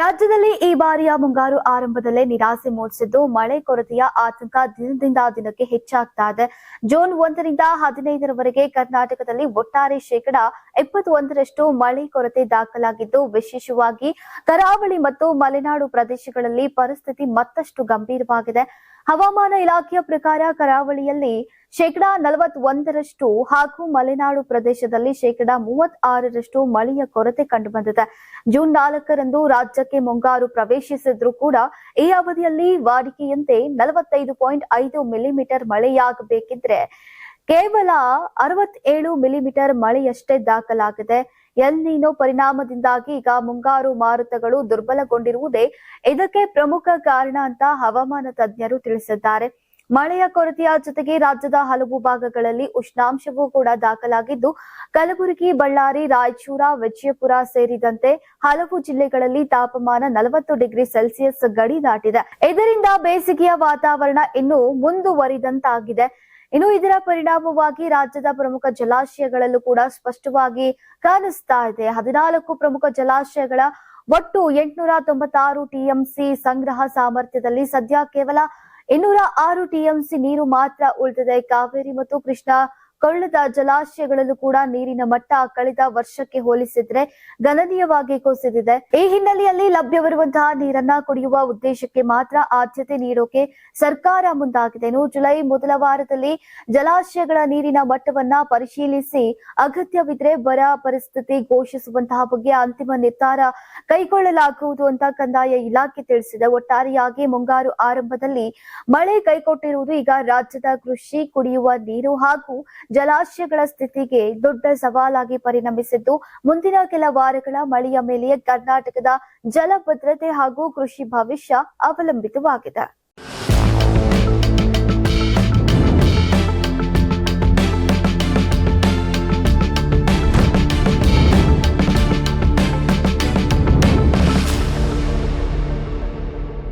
ರಾಜ್ಯದಲ್ಲಿ ಈ ಬಾರಿಯ ಮುಂಗಾರು ಆರಂಭದಲ್ಲೇ ನಿರಾಸೆ ಮೂಡಿಸಿದ್ದು ಮಳೆ ಕೊರತೆಯ ಆತಂಕ ದಿನದಿಂದ ದಿನಕ್ಕೆ ಹೆಚ್ಚಾಗ್ತಾ ಇದೆ. ಜೂನ್ 1ರಿಂದ 15ರವರೆಗೆ ಕರ್ನಾಟಕದಲ್ಲಿ ಒಟ್ಟಾರೆ 71% ಮಳೆ ಕೊರತೆ ದಾಖಲಾಗಿದ್ದು, ವಿಶೇಷವಾಗಿ ಕರಾವಳಿ ಮತ್ತು ಮಲೆನಾಡು ಪ್ರದೇಶಗಳಲ್ಲಿ ಪರಿಸ್ಥಿತಿ ಮತ್ತಷ್ಟು ಗಂಭೀರವಾಗಿದೆ. ಹವಾಮಾನ ಇಲಾಖೆಯ ಪ್ರಕಾರ ಕರಾವಳಿಯಲ್ಲಿ 41% ಹಾಗೂ ಮಲೆನಾಡು ಪ್ರದೇಶದಲ್ಲಿ 36% ಮಳೆಯ ಕೊರತೆ ಕಂಡುಬಂದಿದೆ. ಜೂನ್ 4ರಂದು ರಾಜ್ಯಕ್ಕೆ ಮುಂಗಾರು ಪ್ರವೇಶಿಸಿದ್ರೂ ಕೂಡ ಈ ಅವಧಿಯಲ್ಲಿ ವಾಡಿಕೆಯಂತೆ 45.5 ಮಿಲಿಮೀಟರ್ ಮಳೆಯಾಗಬೇಕಿದ್ರೆ ಕೇವಲ 67 ಮಿಲಿಮೀಟರ್ ಮಳೆಯಷ್ಟೇ ದಾಖಲಾಗಿದೆ. ಎಲ್ ನೀನೋ ಪರಿಣಾಮದಿಂದಾಗಿ ಈಗ ಮುಂಗಾರು ಮಾರುತಗಳು ದುರ್ಬಲಗೊಂಡಿರುವುದೇ ಇದಕ್ಕೆ ಪ್ರಮುಖ ಕಾರಣ ಅಂತ ಹವಾಮಾನ ತಜ್ಞರು ತಿಳಿಸಿದ್ದಾರೆ. ಮಳೆಯ ಕೊರತೆಯ ಜೊತೆಗೆ ರಾಜ್ಯದ ಹಲವು ಭಾಗಗಳಲ್ಲಿ ಉಷ್ಣಾಂಶವೂ ಕೂಡ ದಾಖಲಾಗಿದ್ದು, ಕಲಬುರಗಿ, ಬಳ್ಳಾರಿ, ರಾಯಚೂರ, ವಿಜಯಪುರ ಸೇರಿದಂತೆ ಹಲವು ಜಿಲ್ಲೆಗಳಲ್ಲಿ ತಾಪಮಾನ 40 ಡಿಗ್ರಿ ಸೆಲ್ಸಿಯಸ್ ಗಡಿ ದಾಟಿದೆ. ಇದರಿಂದ ಬೇಸಿಗೆಯ ವಾತಾವರಣ ಇನ್ನೂ ಮುಂದುವರಿದಂತಾಗಿದೆ. ಇನ್ನು ಇದರ ಪರಿಣಾಮವಾಗಿ ರಾಜ್ಯದ ಪ್ರಮುಖ ಜಲಾಶಯಗಳಲ್ಲೂ ಕೂಡ ಸ್ಪಷ್ಟವಾಗಿ ಕಾಣಿಸ್ತಾ ಇದೆ. 14 ಪ್ರಮುಖ ಜಲಾಶಯಗಳ ಒಟ್ಟು 896 ಟಿಎಂಸಿ ಸಂಗ್ರಹ ಸಾಮರ್ಥ್ಯದಲ್ಲಿ ಸದ್ಯ ಕೇವಲ 206 ಟಿಎಂಸಿ ನೀರು ಮಾತ್ರ ಉಳಿದಿದೆ. ಕಾವೇರಿ ಮತ್ತು ಕೃಷ್ಣಾ ಕೊಳ್ಳದ ಜಲಾಶಯಗಳಲ್ಲೂ ಕೂಡ ನೀರಿನ ಮಟ್ಟ ಕಳೆದ ವರ್ಷಕ್ಕೆ ಹೋಲಿಸಿದ್ರೆ ಗಣನೀಯವಾಗಿ ಕುಸಿದಿದೆ. ಈ ಹಿನ್ನೆಲೆಯಲ್ಲಿ ಲಭ್ಯವಿರುವಂತಹ ನೀರನ್ನ ಕುಡಿಯುವ ಉದ್ದೇಶಕ್ಕೆ ಮಾತ್ರ ಆದ್ಯತೆ ನೀಡೋಕೆ ಸರ್ಕಾರ ಮುಂದಾಗಿದೆ. ಜುಲೈ ಮೊದಲ ವಾರದಲ್ಲಿ ಜಲಾಶಯಗಳ ನೀರಿನ ಮಟ್ಟವನ್ನ ಪರಿಶೀಲಿಸಿ ಅಗತ್ಯವಿದ್ರೆ ಬರ ಪರಿಸ್ಥಿತಿ ಘೋಷಿಸುವಂತಹ ಬಗ್ಗೆ ಅಂತಿಮ ನಿರ್ಧಾರ ಕೈಗೊಳ್ಳಲಾಗುವುದು ಅಂತ ಕಂದಾಯ ಇಲಾಖೆ ತಿಳಿಸಿದೆ. ಒಟ್ಟಾರೆಯಾಗಿ ಮುಂಗಾರು ಆರಂಭದಲ್ಲಿ ಮಳೆ ಕೈಕೊಟ್ಟಿರುವುದು ಈಗ ರಾಜ್ಯದ ಕೃಷಿ, ಕುಡಿಯುವ ನೀರು ಹಾಗೂ ಜಲಾಶಯಗಳ ಸ್ಥಿತಿಗೆ ದೊಡ್ಡ ಸವಾಲಾಗಿ ಪರಿಣಮಿಸಿದ್ದು, ಮುಂದಿನ ಕೆಲ ವಾರಗಳ ಮಳೆಯ ಮೇಲೆಯೇ ಕರ್ನಾಟಕದ ಜಲ ಭದ್ರತೆ ಹಾಗೂ ಕೃಷಿ ಭವಿಷ್ಯ ಅವಲಂಬಿತವಾಗಿದೆ.